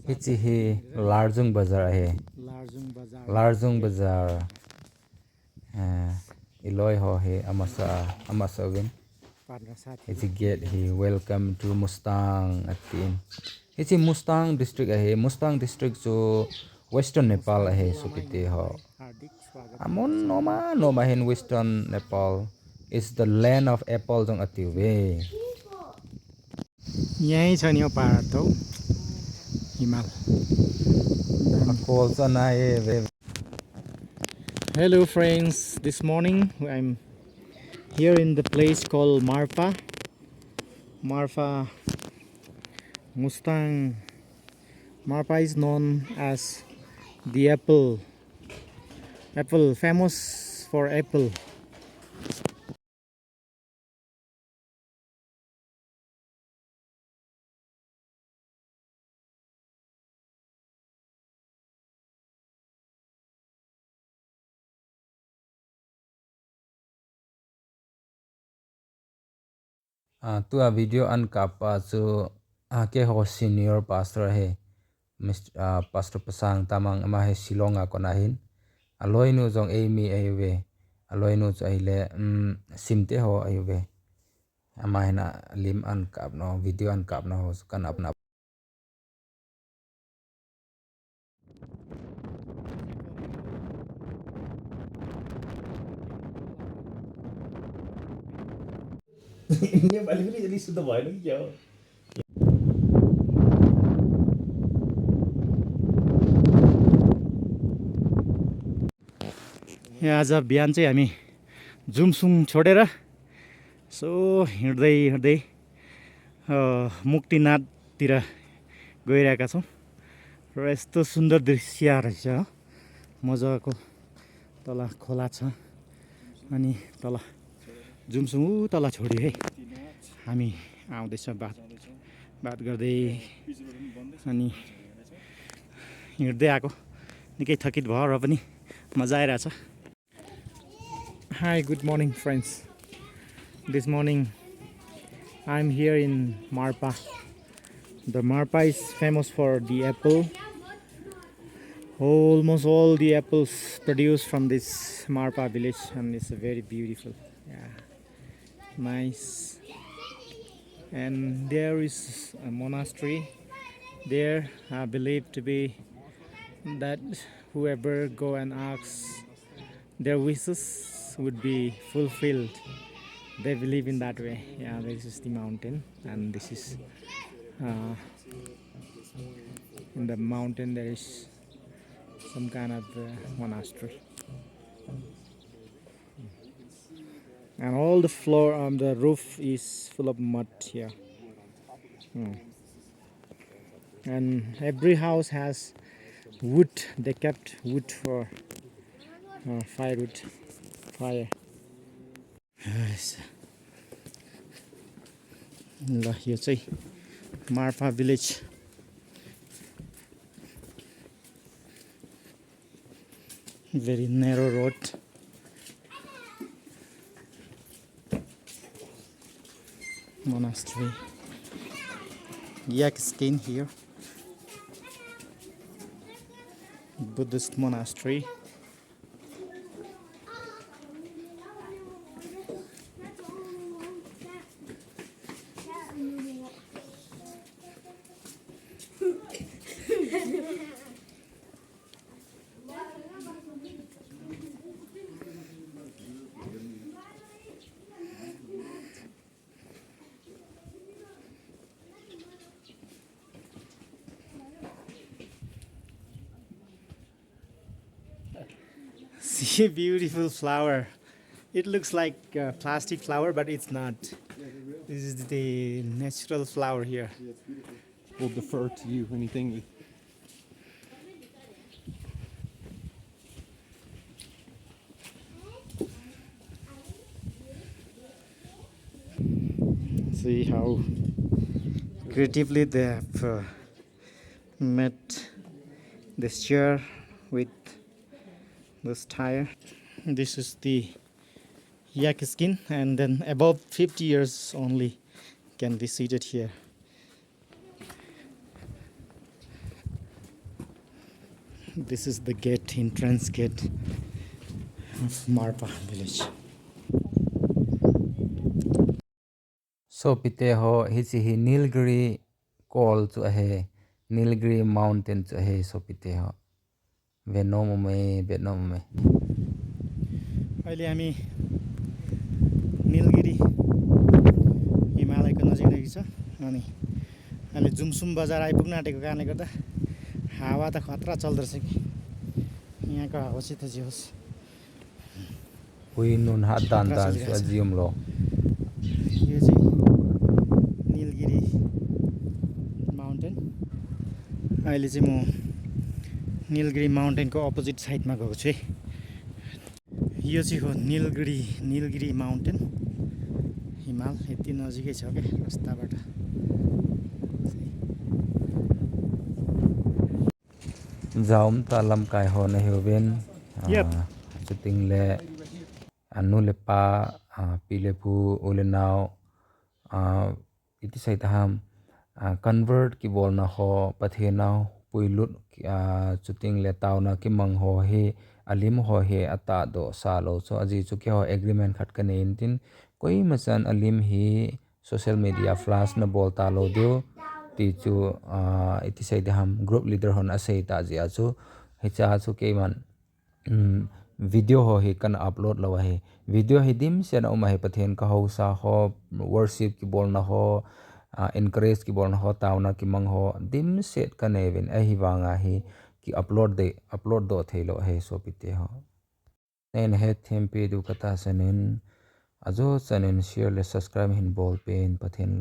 Hichi hi Larjung Bazaar hai. Larjung Bazaar. Iloi ho hi amasa win. Hichi gate hi welcome to Mustang atin. Hichi Mustang district hai. Mustang district so Western Nepal hai so kiti ho. Amon noma hin Western Nepal is the land of apple jong atiu we. यही छ नि यो पहाड त हिमाल Akol sa na we. Hello friends, this morning I'm here in the place called Marfa Mustang. Marfa is known as the apple famous for apple. Tu a video an kapa chu ke ho senior pastor he pastor pasang tamang ama he silonga konahin aloi nu jong emi aiwe aloi nu chaile simte ho aiwe ama hina lim an kap no video an kap no ho kan apna Nepali पनि यति शुद्ध भएन कि क्या हो आज बिहान चाहिँ हामी जुमसुङ छोडेर सो हिँड्दै मुक्तिनाथतिर गइरहेका छौँ र यस्तो सुन्दर दृश्य रहेछ मजाको तल खोला छ अनि तल जुमसुङ तल छोड्यो है हामी आउँदैछ बात गर्दै अनि हिँड्दै आएको निकै थकित भयो र पनि मजा आइरहेछ Hi, good morning friends. This morning I'm here in Marfa. The Marfa is famous for the apple. Almost all the apples produced from this Marfa village, and it's very beautiful. Yeah, nice. And there is a monastery there, believed to be that whoever go and asks their wishes would be fulfilled. They believe in that way. Yeah, this is the mountain, and this is in the mountain there is some kind of monastery, and all the floor on the roof is full of mud here. And every house has wood. They kept wood for firewood. Fire. ल यो चाहिँ Marpha village. Very narrow road. Monastery. Yak skin here. Buddhist monastery. See a beautiful flower. It looks like a plastic flower, but it's not. This is the natural flower here. We'll defer to you. Anything. See how creatively they have made this chair with this tire. This is the yak skin, and then above 50 years only can be seated here. This is the gate, entrance gate of Marfa village. So pite ho hi chi hi Nilgiri call chu a he Nilgiri mountain chu a he so pite ho venom me अहिले हामी नीलगिरी हिमालयको नजिक छ अनि अहिले जुमसुम बजार आइपुग्न आँटेको कारणले गर्दा हावा त खतरा चल्दो रहेछ कि यहाँको हावासित जे होस् hui nun ha dan su ajium lo यो चाहिँ नीलगिरी माउन्टेन अहिले चाहिँ म नीलगिरी माउन्टेनको अपोजिट साइडमा गएको छु है यो चाहिँ हो नीलगिरी माउन्टेन हिमाल यति नजिकै छ क्या रास्ताबाट zaum ta lam kai ho na hewen Yep. chuting le anu le pa pile pu ule nau iti sai ta ham convert ki bol na ho pathe nau puilut chuting le taw na ki mang ho he alim ho he ata do sa lo so aji chu ke ho agreement khat ka ne tin koi machan alim hi social media flash na bol ta lo dio ti chu iti sai da ham group leader hon asai ta ji a chu he cha chu ke man video ho hi kan upload lo he video hi dim se na ma he pathen ka ho sa ho worship ki bol na ho encourage ki bol na ho taw na ki mang ho dim set ka ne ven a hi wanga hi ki upload do thelo he so pite ho nen he them pe du kata sanen ajo chanen share le subscribe hin bol pen pathen